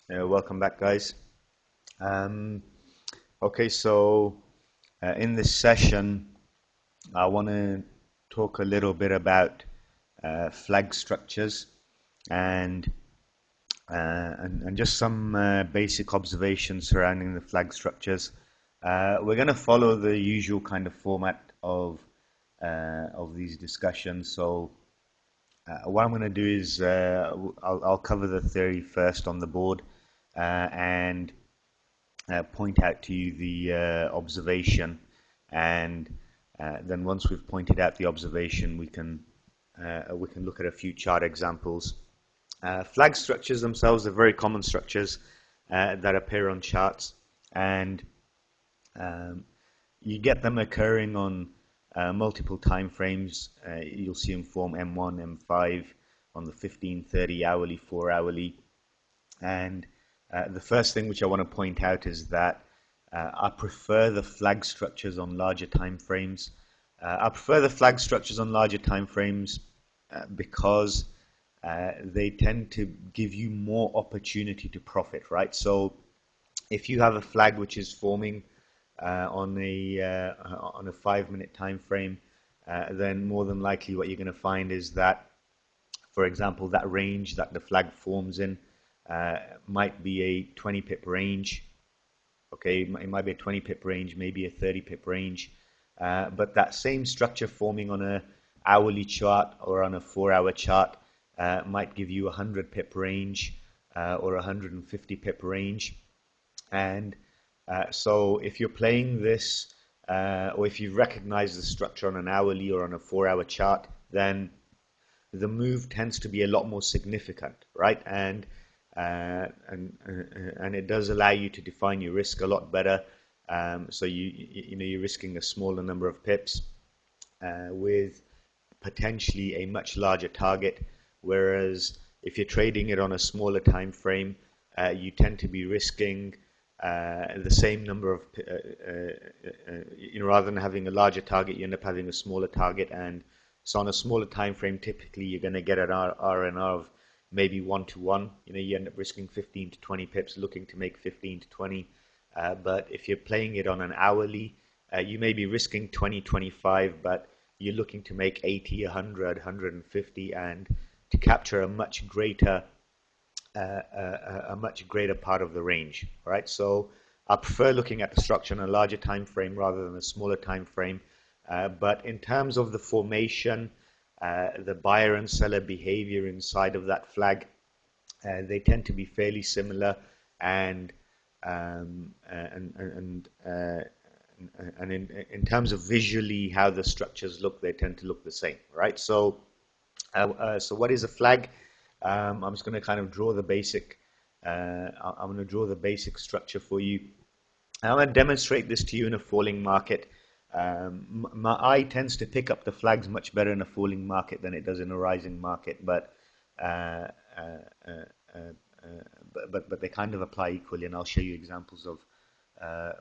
Welcome back, guys. Um, okay, so in this session, I want to talk a little bit about flag structures and and just some basic observations surrounding the flag structures. We're going to follow the usual kind of format of these discussions. So what I'm going to do is I'll cover the theory first on the board and point out to you the observation, and then once we've pointed out the observation, we can look at a few chart examples. Flag structures themselves are very common structures that appear on charts, and um, you get them occurring on multiple time frames. You'll see them form M1, M5 on the 15, 30 hourly, 4 hourly, and the first thing which I want to point out is that I prefer the flag structures on larger time frames. I prefer the flag structures on larger time frames because they tend to give you more opportunity to profit, right? So if you have a flag which is forming on a 5 minute time frame, then more than likely what you're going to find is that, for example, that range that the flag forms in might be a 20 pip range. Okay, it might be a 20 pip range, maybe a 30 pip range, but that same structure forming on a hourly chart or on a 4 hour chart might give you a 100 pip range or a 150 pip range. And so if you're playing this, or if you recognize the structure on an hourly or on a 4 hour chart, then the move tends to be a lot more significant, right? And it does allow you to define your risk a lot better. So you're risking a smaller number of pips with potentially a much larger target. Whereas if you're trading it on a smaller time frame, you tend to be risking the same number of, rather than having a larger target, you end up having a smaller target. And so on a smaller time frame, typically you're going to get an R&R of maybe 1 to 1. You end up risking 15 to 20 pips, looking to make 15 to 20. But if you're playing it on an hourly, you may be risking 20, 25, but you're looking to make 80, 100, 150, and to capture a much greater part of the range, right? So I prefer looking at the structure in a larger time frame rather than a smaller time frame. But in terms of the formation, the buyer and seller behavior inside of that flag, they tend to be fairly similar, and um, and and uh, and in terms of visually how the structures look, they tend to look the same, right? So what is a flag? I'm just going to kind of draw the basic. I'm going to draw the basic structure for you. I'm going to demonstrate this to you in a falling market. My eye tends to pick up the flags much better in a falling market than it does in a rising market, uh, uh, uh, uh, but they kind of apply equally, and I'll show you examples of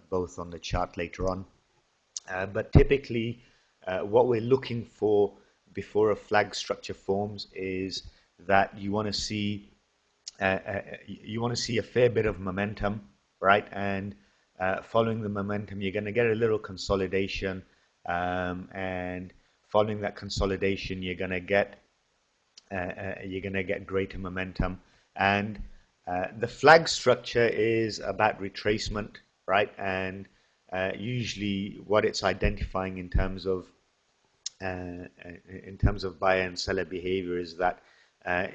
both on the chart later on. But typically, what we're looking for before a flag structure forms is that you want to see a fair bit of momentum, right? And following the momentum, you're going to get a little consolidation, and following that consolidation, you're going to get greater momentum. And the flag structure is about retracement, right? And usually, what it's identifying in terms of buyer and seller behavior is that uh,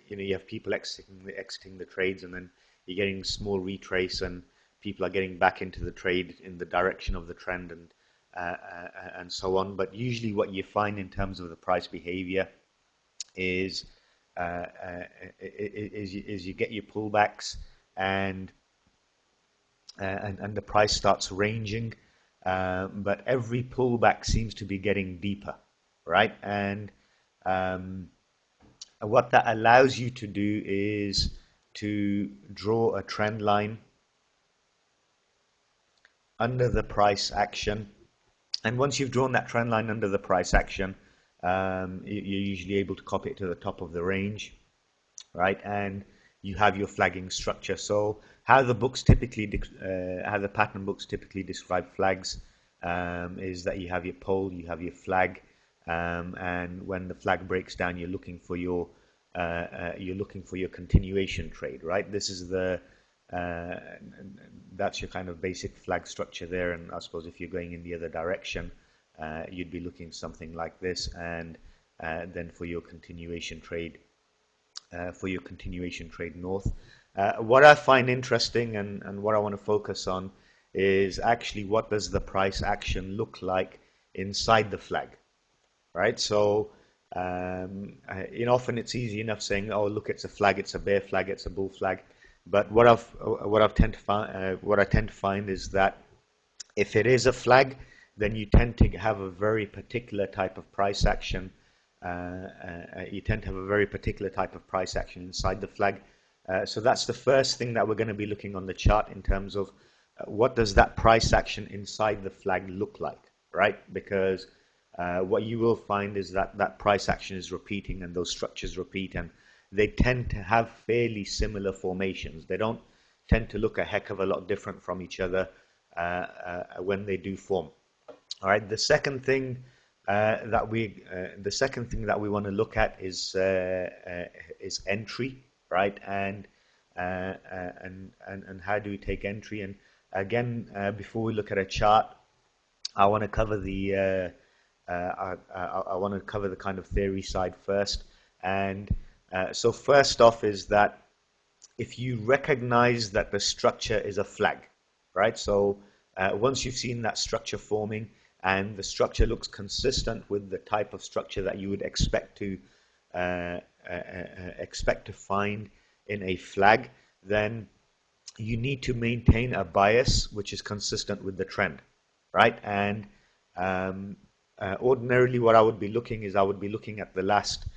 you have people exiting the trades, and then you're getting small retrace, and people are getting back into the trade in the direction of the trend, and so on. But usually, what you find in terms of the price behavior is uh, uh, is you get your pullbacks, and and the price starts ranging, but every pullback seems to be getting deeper, right? And um, what that allows you to do is to draw a trend line under the price action. And once you've drawn that trend line under the price action, you're usually able to copy it to the top of the range, right? And you have your flagging structure. So how the books typically, how the pattern books typically describe flags is that you have your pole, you have your flag, and when the flag breaks down, you're looking for your continuation trade, right? This is the uh, that's your kind of basic flag structure there. And I suppose if you're going in the other direction, you'd be looking something like this, and then for your continuation trade north. What I find interesting, and what I want to focus on is actually what does the price action look like inside the flag, right? So often it's easy enough saying, "Oh, look, it's a flag, it's a bear flag, it's a bull flag," but what I tend to find is that if it is a flag, then you tend to have a very particular type of price action. You tend to have a very particular type of price action inside the flag. So that's the first thing that we're going to be looking on the chart in terms of what does that price action inside the flag look like, right? Because what you will find is that that price action is repeating and those structures repeat, and they tend to have fairly similar formations. They don't tend to look a heck of a lot different from each other when they do form. All right. The second thing that we want to look at is entry, right? And how do we take entry? And again, before we look at a chart, I want to cover I want to cover the kind of theory side first. And so first off is that if you recognize that the structure is a flag, right? So once you've seen that structure forming and the structure looks consistent with the type of structure that you would expect to find in a flag, then you need to maintain a bias which is consistent with the trend, right? And ordinarily, what I would be looking at the last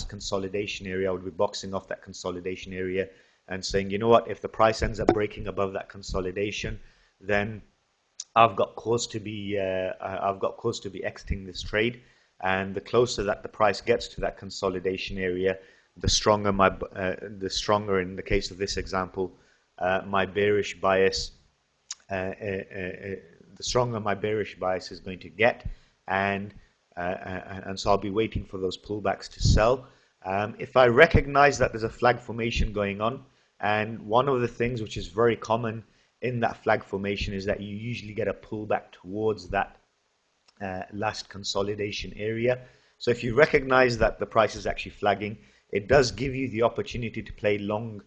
consolidation area. I would be boxing off that consolidation area and saying, you know what, if the price ends up breaking above that consolidation, then I've got cause to be exiting this trade. And the closer that the price gets to that consolidation area, the stronger in the case of this example, my bearish bias, the stronger my bearish bias is going to get, and so I'll be waiting for those pullbacks to sell. If I recognize that there's a flag formation going on, and one of the things which is very common in that flag formation is that you usually get a pullback towards that last consolidation area. So if you recognize that the price is actually flagging, it does give you the opportunity to play long.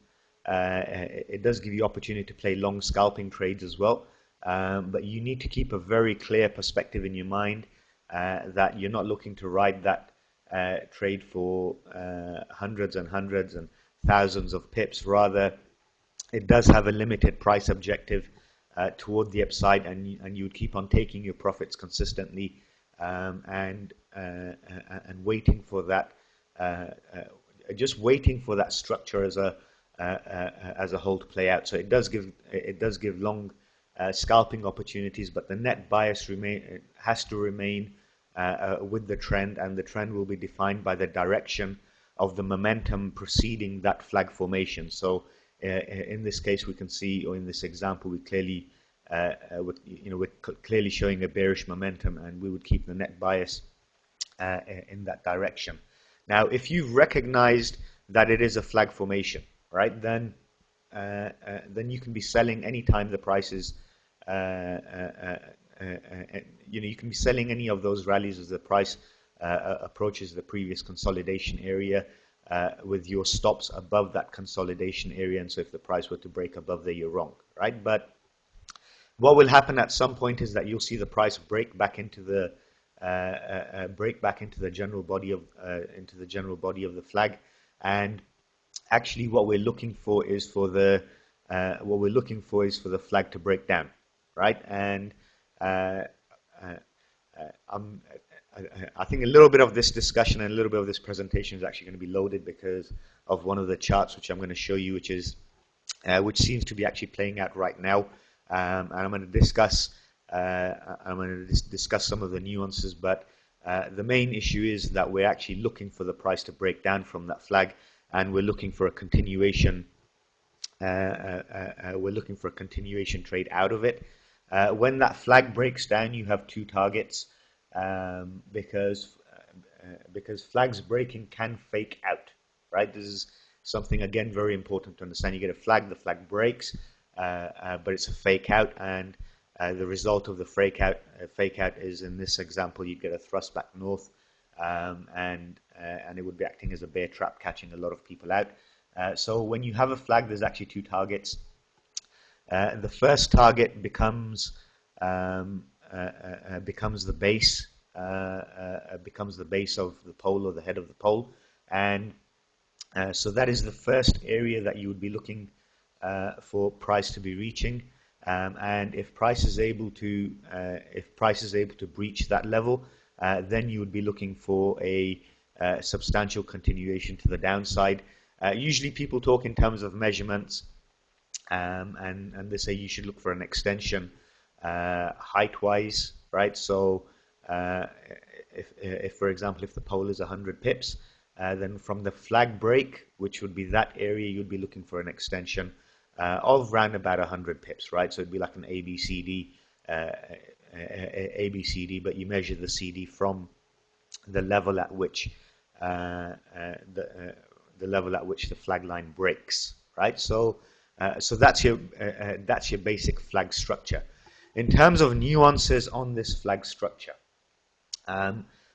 It does give you opportunity to play long scalping trades as well. But you need to keep a very clear perspective in your mind that you're not looking to ride that trade for hundreds and hundreds and thousands of pips. Rather, it does have a limited price objective toward the upside, and you would keep on taking your profits consistently and waiting for that, just waiting for that structure as a whole to play out. So it does give long scalping opportunities, but the net bias has to remain with the trend, and the trend will be defined by the direction of the momentum preceding that flag formation. So in this case, we can see, or in this example, we're clearly showing a bearish momentum, and we would keep the net bias in that direction. Now, if you've recognized that it is a flag formation, right, then you can be selling anytime the price is, you can be selling any of those rallies as the price approaches the previous consolidation area with your stops above that consolidation area. And so if the price were to break above there, you're wrong, right? But what will happen at some point is that you'll see the price break back into the general body of the flag. And actually, what we're looking for is for the flag to break down, right? And I think a little bit of this discussion and a little bit of this presentation is actually going to be loaded because of one of the charts which I'm going to show you, which seems to be actually playing out right now. And I'm going to discuss some of the nuances, but the main issue is that we're actually looking for the price to break down from that flag. and we're looking for a continuation. We're looking for a continuation trade out of it. When that flag breaks down, you have two targets, because flags breaking can fake out, right? This is something, again, very important to understand. You get a flag, the flag breaks, but it's a fake out, and the result of the fake out is, in this example, you get a thrust back north, and it would be acting as a bear trap, catching a lot of people out. So when you have a flag, there's actually two targets. The first target becomes the base, becomes the base of the pole, or the head of the pole, and so that is the first area that you would be looking for price to be reaching. And if price is able to breach that level, then you would be looking for a substantial continuation to the downside. Usually people talk in terms of measurements, and they say you should look for an extension height-wise, right? So if, for example, if the pole is 100 pips, then from the flag break, which would be that area, you'd be looking for an extension of around about 100 pips, right? So it'd be like an ABCD, but you measure the CD from the level at which the level at which the flag line breaks, right? So that's your basic flag structure. In terms of nuances on this flag structure,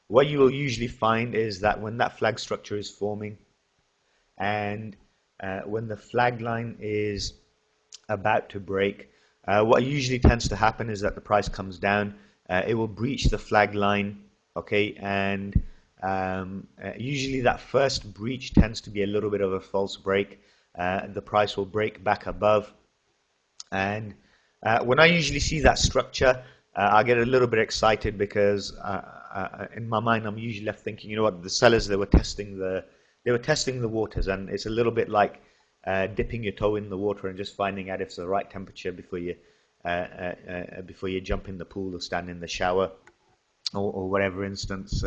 what you will usually find is that when that flag structure is forming, and when the flag line is about to break, what usually tends to happen is that the price comes down, it will breach the flag line, okay, and usually that first breach tends to be a little bit of a false break. The price will break back above, and when I usually see that structure, I get a little bit excited, because in my mind I'm usually left thinking, you know what, the sellers, they were testing the waters, and it's a little bit like dipping your toe in the water and just finding out if it's the right temperature before you jump in the pool or stand in the shower, or whatever instance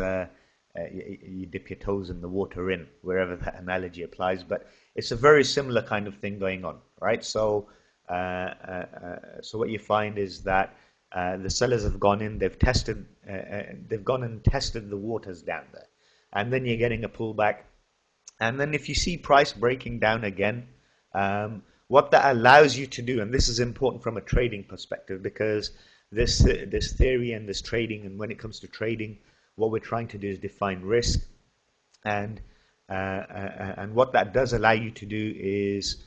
you dip your toes in the water, in wherever that analogy applies. But it's a very similar kind of thing going on, right? So what you find is that the sellers have gone in, they've gone and tested the waters down there, and then you're getting a pullback. And then if you see price breaking down again, what that allows you to do, and this is important from a trading perspective, because this theory and this trading, and when it comes to trading, what we're trying to do is define risk, and what that does allow you to do is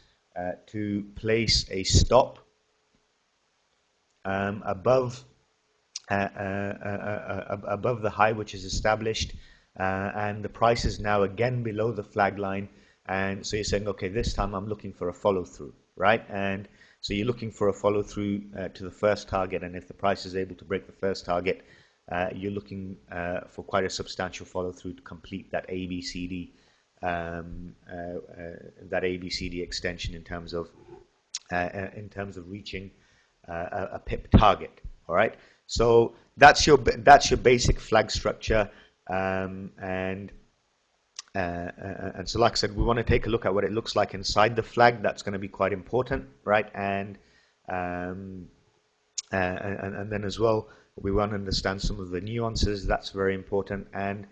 to place a stop above the high which is established, and the price is now again below the flag line, and so you're saying, okay, this time I'm looking for a follow through, right? And so you're looking for a follow through to the first target, and if the price is able to break the first target, you're looking for quite a substantial follow through to complete that ABCD extension in terms of reaching a pip target. All right, so that's your basic flag structure, and so, like I said, we want to take a look at what it looks like inside the flag. That's going to be quite important, right? And then as well, we want to understand some of the nuances. That's very important. And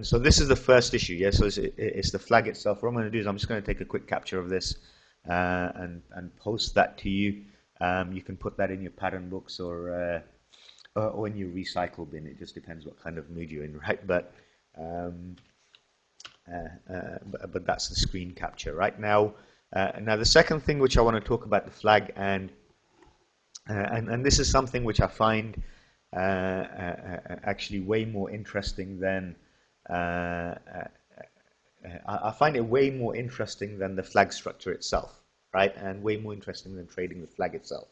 so this is the first issue. Yeah, so it's the flag itself. What I'm going to do is I'm just going to take a quick capture of this and post that to you. You can put that in your pattern books or in your recycle bin. It just depends what kind of mood you're in, right? But that's the screen capture right now. Now the second thing which I want to talk about the flag, and this is something which I find actually way more interesting than I find it way more interesting than the flag structure itself, right? And way more interesting than trading the flag itself.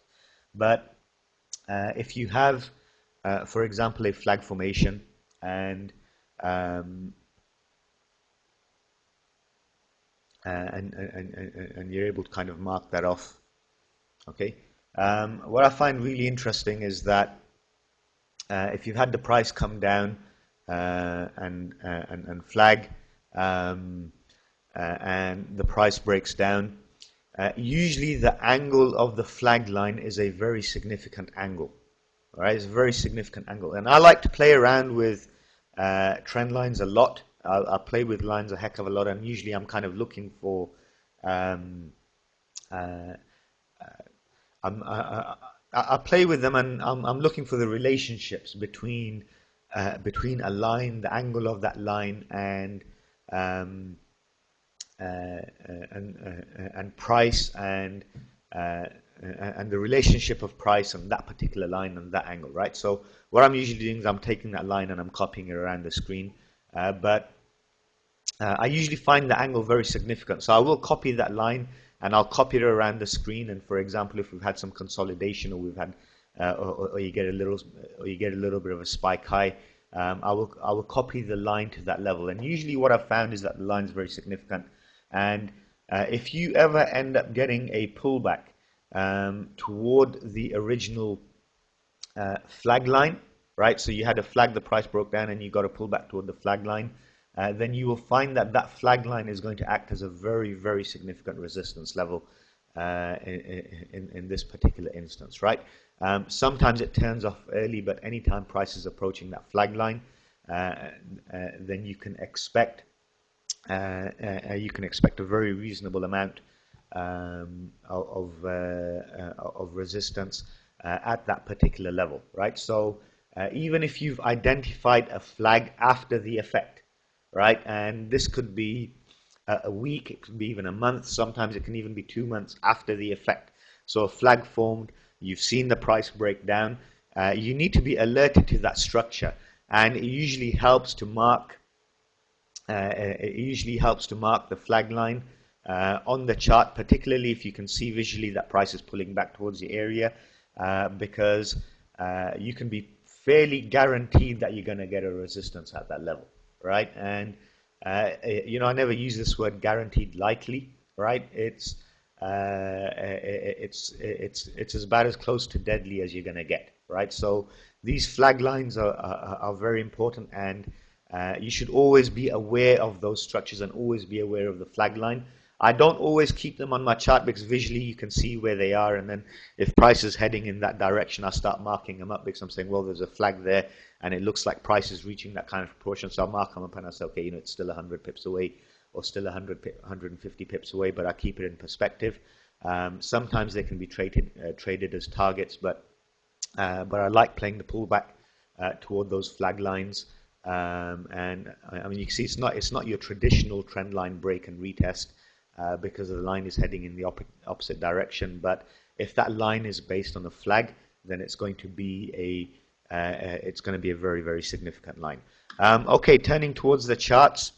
But if you have, for example, a flag formation, and you're able to kind of mark that off, okay? What I find really interesting is that if you've had the price come down and flag, um, and the price breaks down. Usually the angle of the flag line is a very significant angle. All right, it's a very significant angle. And I like to play around with trend lines a lot. I'll play with lines a heck of a lot, and usually I'm kind of looking for um, uh, I play with them, and I'm looking for the relationships between a line, the angle of that line, um, and price, and the relationship of price and that particular line and that angle, right? So what I'm usually doing is I'm taking that line and I'm copying it around the screen, but I usually find the angle very significant. So I will copy that line and I'll copy it around the screen. And for example, if we've had some consolidation, or we've had, or you get a little bit of a spike high, I will copy the line to that level. And usually, what I've found is that the line is very significant. And if you ever end up getting a pullback toward the original flag line, right? So you had a flag, the price broke down, and you got a pullback toward the flag line. Then you will find that that flag line is going to act as a very, very significant resistance level in this particular instance, right? Sometimes it turns off early, but anytime price is approaching that flag line, then you can expect a very reasonable amount of resistance at that particular level, right? So even if you've identified a flag after the effect, right? And this could be a week, it could be even a month, sometimes it can even be 2 months after the effect. So a flag formed, you've seen the price break down, you need to be alerted to that structure, and it usually helps to mark the flag line on the chart, particularly if you can see visually that price is pulling back towards the area, because you can be fairly guaranteed that you're going to get a resistance at that level, right? And you know, I never use this word guaranteed lightly, right? It's as about as close to deadly as you're going to get, right? So these flag lines are very important, and you should always be aware of those structures and always be aware of the flag line. I don't always keep them on my chart because visually you can see where they are, and then if price is heading in that direction, I start marking them up because I'm saying, well, there's a flag there and it looks like price is reaching that kind of proportion, so I'll mark them up and I say, okay, you know, it's still 100 pips away or still 150 pips away, but I keep it in perspective. Sometimes they can be traded as targets, but I like playing the pullback toward those flag lines. And I mean, you can see it's not your traditional trend line break and retest, because the line is heading in the opposite direction. But if that line is based on a flag, then it's going to be a very, very significant line. Okay, turning towards the charts.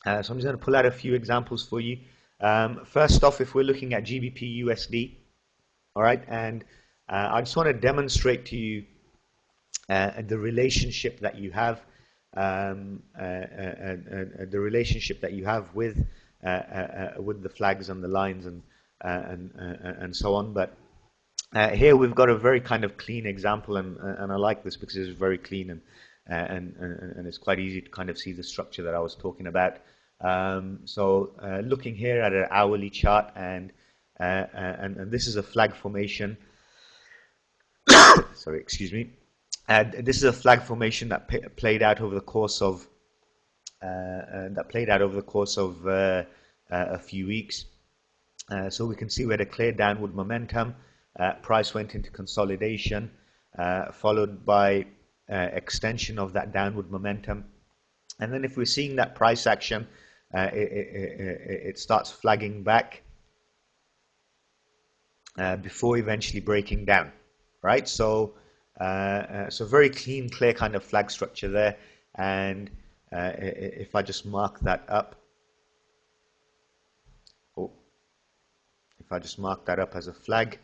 So I'm just going to pull out a few examples for you. First off, if we're looking at GBP USD, all right, and I just want to demonstrate to you the relationship that you have, with the flags and the lines and so on. But here we've got a very kind of clean example, and I like this because it's very clean and it's quite easy to kind of see the structure that I was talking about. So looking here at an hourly chart, and this is a flag formation. Sorry, excuse me. This is a flag formation that played out over the course of a few weeks. So we can see we had a clear downward momentum. Price went into consolidation, followed by extension of that downward momentum. And then if we're seeing that price action, it starts flagging back before eventually breaking down, right? So very clean, clear kind of flag structure there. And if I just mark that up, as a flag,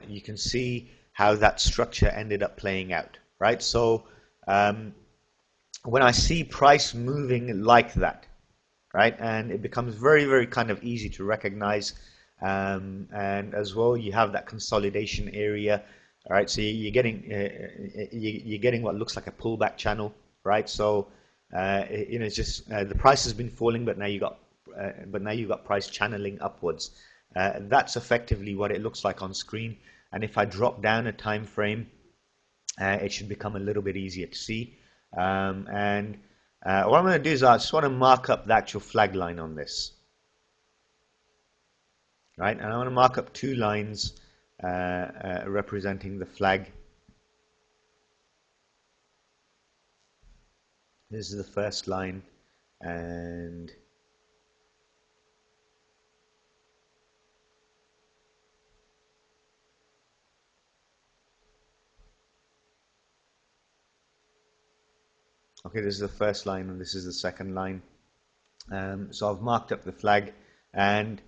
you can see how that structure ended up playing out, right? So when I see price moving like that, right, and it becomes very, very kind of easy to recognize, and as well you have that consolidation area, All right, so you're getting what looks like a pullback channel, right? So it's just the price has been falling, but now you got price channeling upwards. That's effectively what it looks like on screen. And if I drop down a time frame, it should become a little bit easier to see. What I'm going to do is I just want to mark up the actual flag line on this, right? And I want to mark up two lines representing the flag. This is the first line, and okay, this is the first line and this is the second line. So I've marked up the flag, and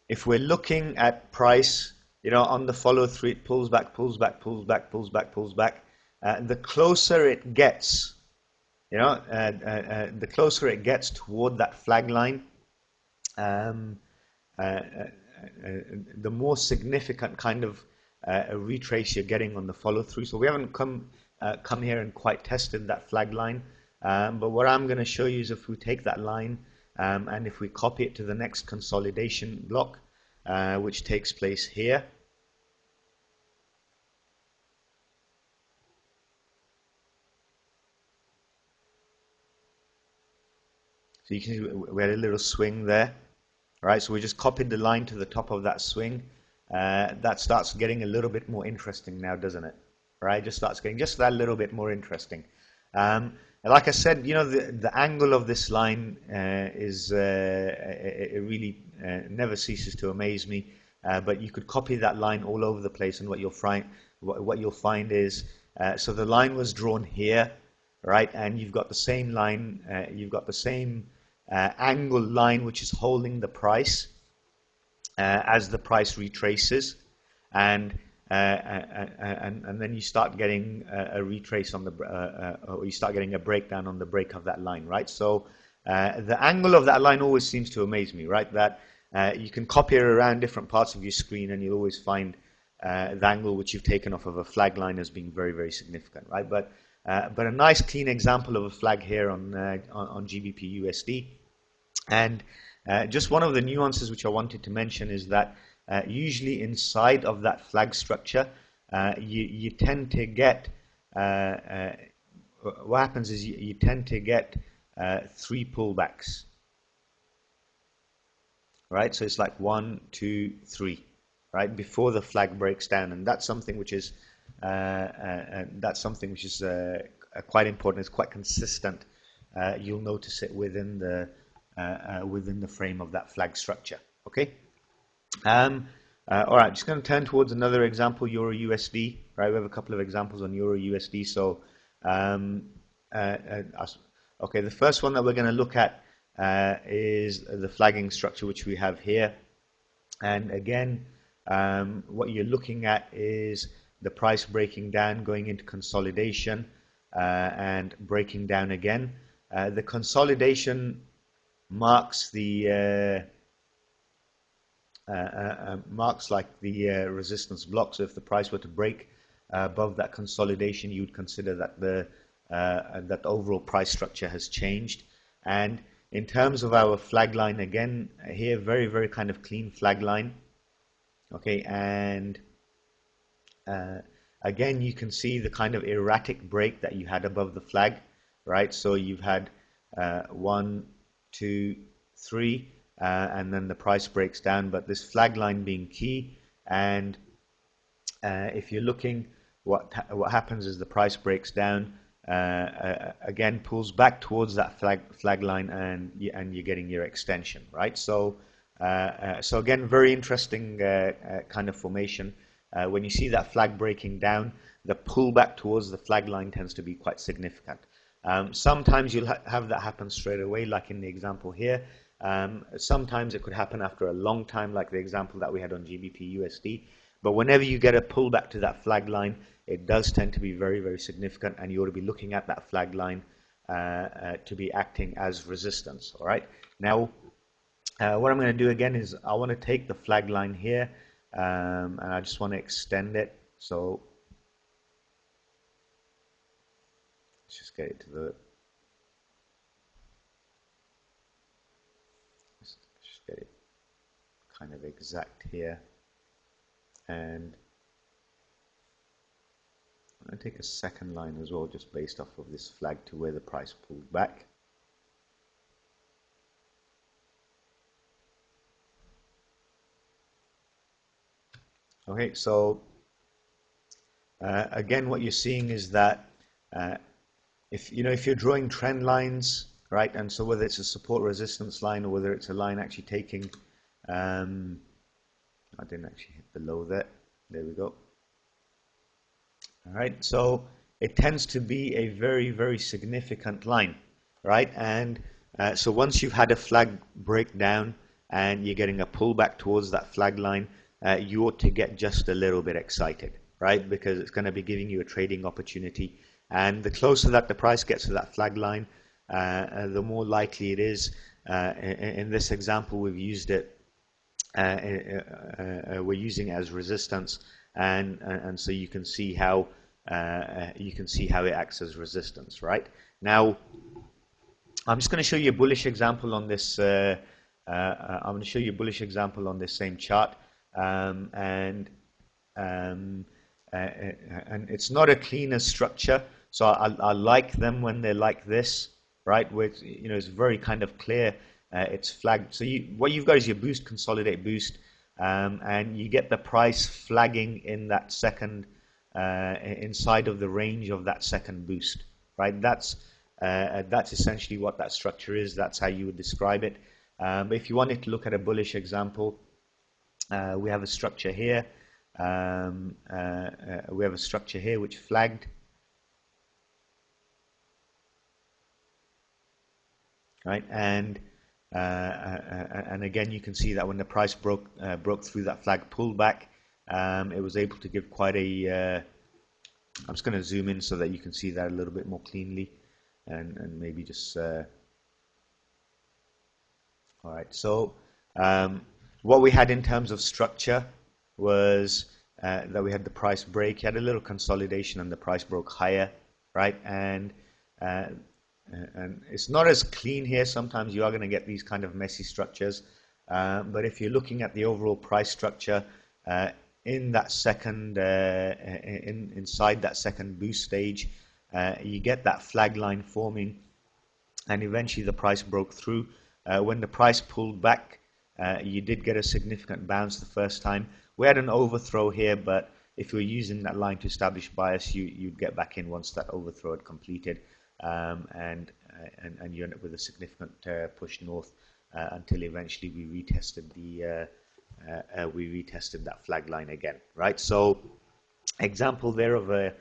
if we're looking at price, on the follow through, it pulls back, pulls back, pulls back, pulls back, pulls back. The closer it gets, the closer it gets toward that flag line, the more significant kind of a retrace you're getting on the follow through. So we haven't come here and quite tested that flag line, but what I'm going to show you is if we take that line and if we copy it to the next consolidation block, which takes place here. So you can see we had a little swing there, right? So we just copied the line to the top of that swing. That starts getting a little bit more interesting now, doesn't it? Right? Just starts getting just that little bit more interesting. Like I said, the angle of this line is it really never ceases to amaze me. But you could copy that line all over the place, and what you'll find is so the line was drawn here, right? And you've got the same line, you've got the same angle line which is holding the price as the price retraces, and then you start getting a retrace on the or you start getting a breakdown on the break of that line, right? So the angle of that line always seems to amaze me, right? That you can copy it around different parts of your screen and you'll always find the angle which you've taken off of a flag line as being very, very significant, right? But a nice clean example of a flag here on GBP USD. And just one of the nuances which I wanted to mention is that usually inside of that flag structure, you tend to get what happens is you tend to get 3 pullbacks, right? So it's like 1, 2, 3, right, before the flag breaks down, and that's something which is quite important. It's quite consistent. You'll notice it within the frame of that flag structure. Okay. All right, just going to turn towards another example, Euro USD. Right, we have a couple of examples on Euro USD. So, okay, the first one that we're going to look at is the flagging structure which we have here. And again, what you're looking at is the price breaking down, going into consolidation, and breaking down again. The consolidation marks the marks like the resistance block. So if the price were to break above that consolidation, you would consider that the overall price structure has changed. And in terms of our flag line, again here, very, very kind of clean flag line. Okay, and again you can see the kind of erratic break that you had above the flag, right? So you've had 1, 2, 3, and then the price breaks down, but this flag line being key. And if you're looking, what happens is the price breaks down, again pulls back towards that flag line, and you're getting your extension, right? So so again, very interesting kind of formation. When you see that flag breaking down, the pullback towards the flag line tends to be quite significant. Sometimes you'll have that happen straight away, like in the example here. Sometimes it could happen after a long time, like the example that we had on GBP USD. But whenever you get a pullback to that flag line, it does tend to be very, very significant, and you ought to be looking at that flag line to be acting as resistance. All right. Now, what I'm going to do again is I want to take the flag line here, and I just want to extend it. So let's just get it to the, let's just get it kind of exact here, and I'm going to take a second line as well, just based off of this flag to where the price pulled back. Okay, so again, what you're seeing is that if you're drawing trend lines, right, and so whether it's a support resistance line or whether it's a line actually taking, I didn't actually hit below that. There we go. All right, so it tends to be a very, very significant line, right? And so once you've had a flag breakdown and you're getting a pullback towards that flag line, you ought to get just a little bit excited, right? Because it's going to be giving you a trading opportunity. And the closer that the price gets to that flag line, the more likely it is. In this example, we've used it. We're using it as resistance, and so you can see how it acts as resistance. Right now, I'm just going to show you a bullish example on this. I'm going to show you a bullish example on this same chart, and it's not a cleaner structure. So I like them when they're like this, right? Where it's very kind of clear. It's flagged. So what you've got is your boost, consolidate, boost, and you get the price flagging in that second, inside of the range of that second boost, right? That's essentially what that structure is. That's how you would describe it. But if you wanted to look at a bullish example, we have a structure here. We have a structure here which flagged. Right, and again, you can see that when the price broke through that flag pullback, it was able to give quite a. I'm just going to zoom in so that you can see that a little bit more cleanly, and maybe just. All right, so what we had in terms of structure was that we had the price break. You had a little consolidation, and the price broke higher, right, and it's not as clean here. Sometimes you are going to get these kind of messy structures, but if you're looking at the overall price structure in that second, inside that second boost stage, you get that flag line forming, and eventually the price broke through. When the price pulled back, you did get a significant bounce the first time. We had an overthrow here, but if you were using that line to establish bias, you'd get back in once that overthrow had completed. And you end up with a significant push north until eventually we retested that flag line again, right? So, example there of a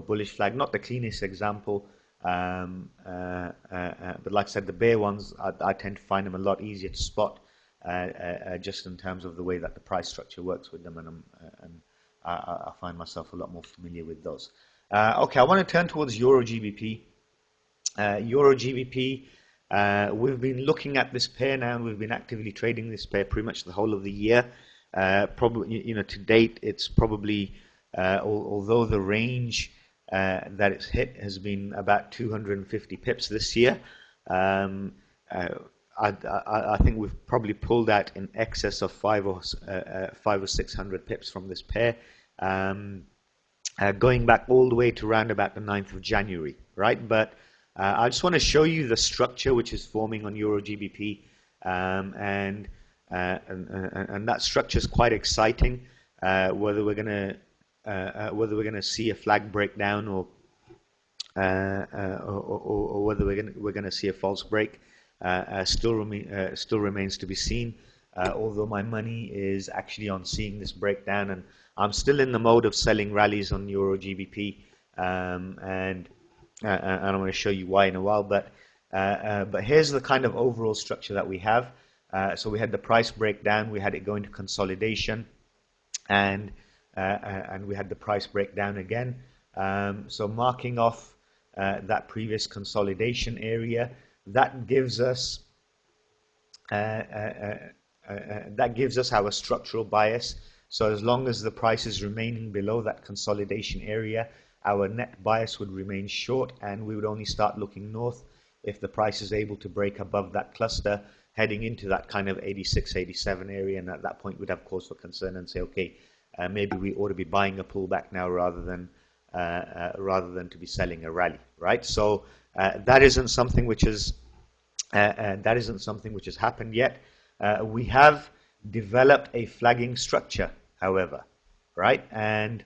bullish flag, not the cleanest example, but like I said, the bear ones I tend to find them a lot easier to spot, just in terms of the way that the price structure works with them, and I find myself a lot more familiar with those. Okay, I want to turn towards Euro GBP. Euro GBP, we've been looking at this pair now, and we've been actively trading this pair pretty much the whole of the year. Probably, to date, it's probably, although the range that it's hit has been about 250 pips this year, I think we've probably pulled out in excess of 500 or 600 pips from this pair. Going back all the way to around about the 9th of January, right? But I just want to show you the structure which is forming on Euro GBP, and that structure is quite exciting. Whether we're gonna see a flag breakdown or whether we're gonna see a false break, still remains to be seen. Although my money is actually on seeing this breakdown, and I'm still in the mode of selling rallies on Euro GBP, and I'm going to show you why in a while. But here's the kind of overall structure that we have. So we had the price breakdown, we had it go into consolidation, and we had the price breakdown again. So marking off that previous consolidation area, that gives us that gives us our structural bias. So as long as the price is remaining below that consolidation area, our net bias would remain short, and we would only start looking north if the price is able to break above that cluster, heading into that kind of 86, 87 area. And at that point, we'd have cause for concern and say, okay, maybe we ought to be buying a pullback now rather than to be selling a rally, right? So that isn't something which has happened yet. We have developed a flagging structure, however, right? And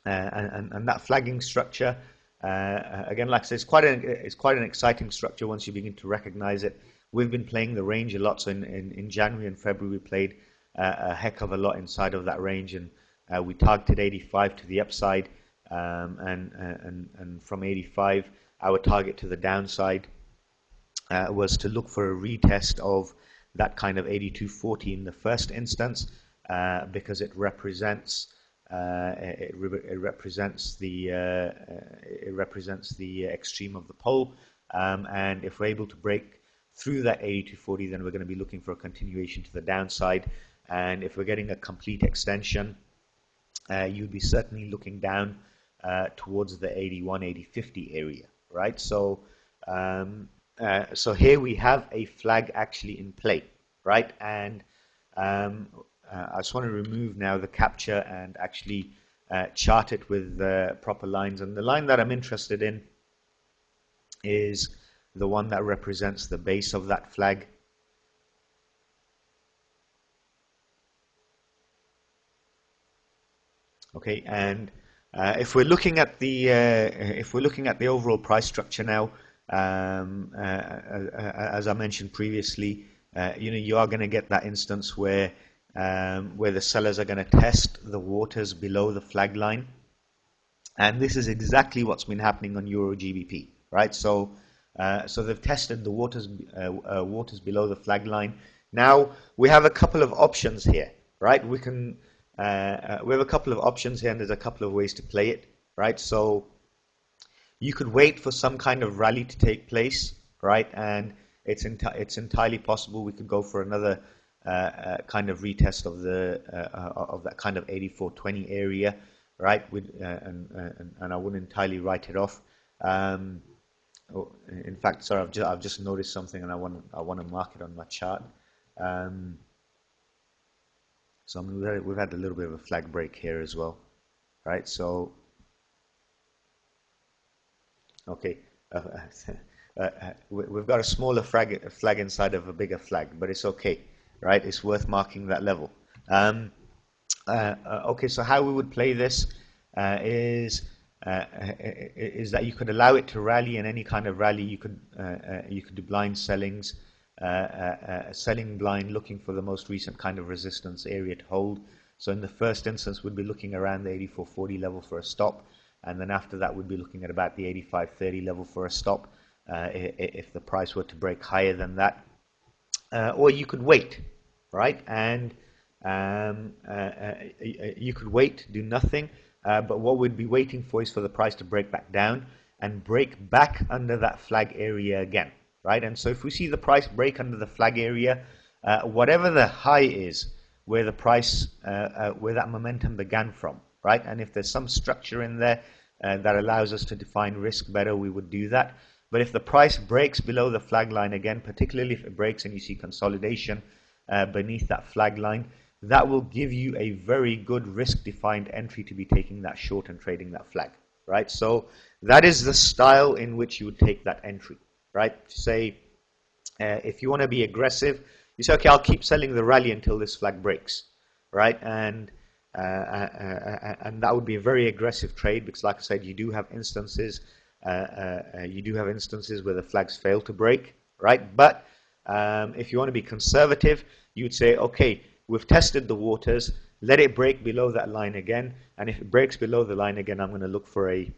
that flagging structure, again, like I said, it's quite an exciting structure once you begin to recognize it. We've been playing the range a lot. So in January and February, we played a heck of a lot inside of that range, and we targeted 85 to the upside, and from 85, our target to the downside was to look for a retest of that kind of 82.40 in the first instance, because it represents the extreme of the pole, and if we're able to break through that 82.40, then we're going to be looking for a continuation to the downside. And if we're getting a complete extension, you'd be certainly looking down towards the 81, 80.50 area, right? So so here we have a flag actually in play, right? And I just want to remove now the capture and actually chart it with proper lines. And the line that I'm interested in is the one that represents the base of that flag. Okay, and if we're looking at the overall price structure now, as I mentioned previously, you are going to get that instance where the sellers are going to test the waters below the flag line, and this is exactly what's been happening on Euro GBP, right? So they've tested the waters below the flag line. Now we have a couple of options here, right? We have a couple of options here, and there's a couple of ways to play it, right? So you could wait for some kind of rally to take place, right? And it's entirely possible we could go for another kind of retest of that kind of 84.20 area, right? And I wouldn't entirely write it off. In fact, sorry, I've just noticed something, and I want to mark it on my chart. So we've had a little bit of a flag break here as well, right? So, okay, we've got a smaller flag inside of a bigger flag, but it's okay, right? It's worth marking that level. Okay, so how we would play this is that you could allow it to rally, and any kind of rally you could do blind sellings. Selling blind, looking for the most recent kind of resistance area to hold. So in the first instance, we'd be looking around the 84.40 level for a stop, and then after that, we'd be looking at about the 85.30 level for a stop if the price were to break higher than that. Or you could wait, right? And you could wait, do nothing, but what we'd be waiting for is for the price to break back down and break back under that flag area again. Right, and so if we see the price break under the flag area, whatever the high is, where the price, where that momentum began from, right, and if there's some structure in there that allows us to define risk better, we would do that. But if the price breaks below the flag line again, particularly if it breaks and you see consolidation beneath that flag line, that will give you a very good risk-defined entry to be taking that short and trading that flag, right? So that is the style in which you would take that entry. Right? Say, if you want to be aggressive, you say, okay, I'll keep selling the rally until this flag breaks, right? And that would be a very aggressive trade, because, like I said, you do have instances where the flags fail to break, right? But if you want to be conservative, you would say, okay, we've tested the waters, let it break below that line again, and if it breaks below the line again, I'm going to look for a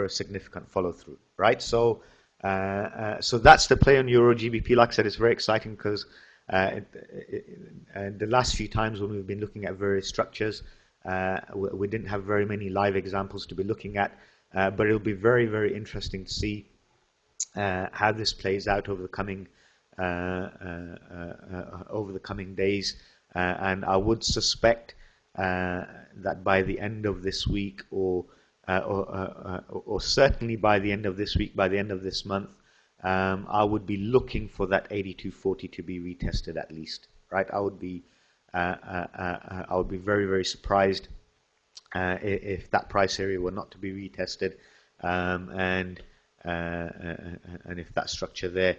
significant follow through, right? So, so that's the play on Euro GBP. Like I said, it's very exciting because the last few times when we've been looking at various structures, we didn't have very many live examples to be looking at, but it'll be very, very interesting to see how this plays out over the coming over the coming days, and I would suspect that by the end of this week, or certainly by the end of this week, by the end of this month, I would be looking for that 82.40 to be retested at least, right? I would be very, very surprised if that price area were not to be retested, and if that structure there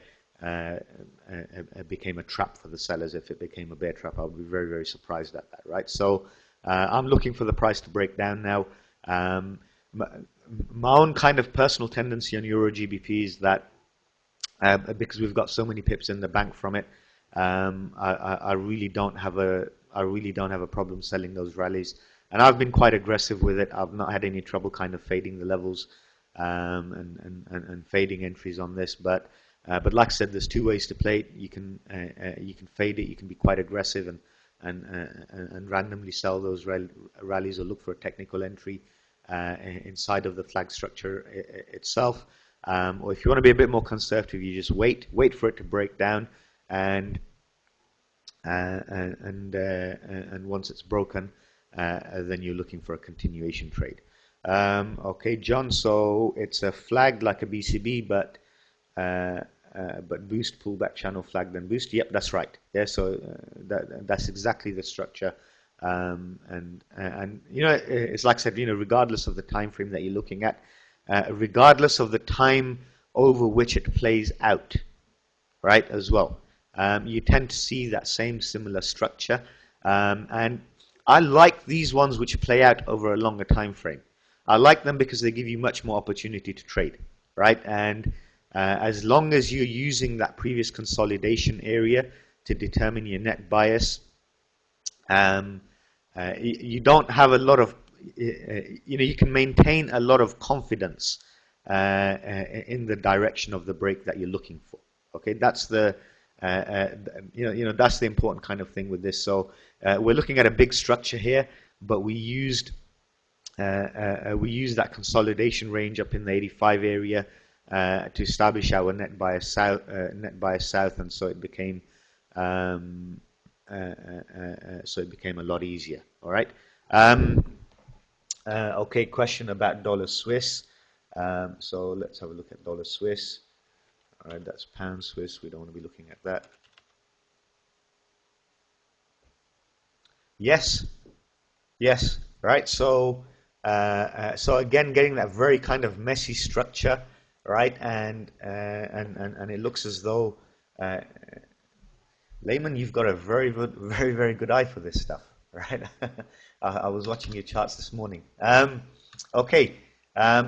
became a trap for the sellers. If it became a bear trap, I would be very, very surprised at that, right? So I'm looking for the price to break down now. My own kind of personal tendency on Euro GBP is that because we've got so many pips in the bank from it, I really don't have a problem selling those rallies, and I've been quite aggressive with it. I've not had any trouble kind of fading the levels and fading entries on this, but like I said, there's two ways to play it. You can fade it. You can be quite aggressive and randomly sell those rallies, or look for a technical entry inside of the flag structure itself. Or if you want to be a bit more conservative, you just wait for it to break down, and once it's broken, then you're looking for a continuation trade. Okay, John. So it's a flag like a BCB, but boost, pullback, channel, flag, then boost. Yep, that's right. Yeah, so that's exactly the structure. And you know, it's like I said, you know, regardless of the time frame that you're looking at, regardless of the time over which it plays out, right, as well, you tend to see that same similar structure. And I like these ones which play out over a longer time frame. I like them because they give you much more opportunity to trade, right? And as long as you're using that previous consolidation area to determine your net bias, you don't have a lot of, you know, you can maintain a lot of confidence in the direction of the break that you're looking for. Okay, that's the that's the important kind of thing with this. So we're looking at a big structure here, but we used that consolidation range up in the 85 area to establish our net bias south, and so it became a lot easier. All right. Okay. Question about dollar Swiss. So let's have a look at dollar Swiss. All right, that's pound Swiss. We don't want to be looking at that. Yes. Right. So again, getting that very kind of messy structure, right? And it looks as though Layman, you've got a very good eye for this stuff, right? I was watching your charts this morning. Okay.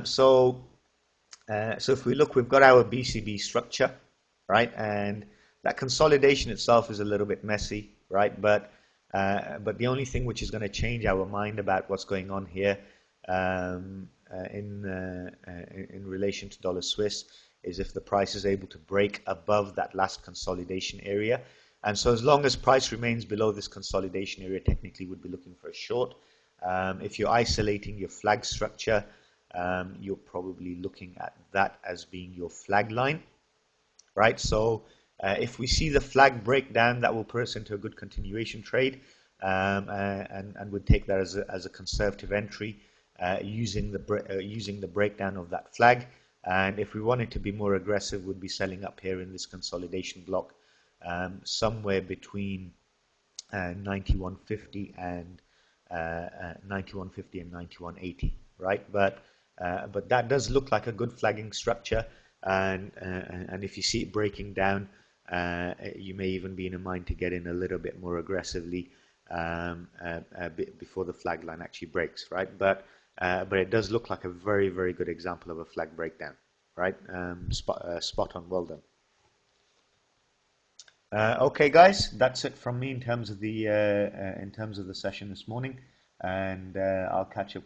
So if we look, we've got our BCB structure, right? And that consolidation itself is a little bit messy, right? But the only thing which is going to change our mind about what's going on here in relation to dollar Swiss is if the price is able to break above that last consolidation area. And so as long as price remains below this consolidation area, technically would be looking for a short. If you're isolating your flag structure, you're probably looking at that as being your flag line, right? So if we see the flag break down, that will put us into a good continuation trade, and would take that as a conservative entry, using the breakdown of that flag. And if we wanted to be more aggressive, would be selling up here in this consolidation block, somewhere between 91.50 and 91.80, right? But that does look like a good flagging structure, and if you see it breaking down, you may even be in a mind to get in a little bit more aggressively before the flag line actually breaks, right? But it does look like a very good example of a flag breakdown, right? Spot on, well done. Okay, guys, that's it from me in terms of the session this morning, and I'll catch up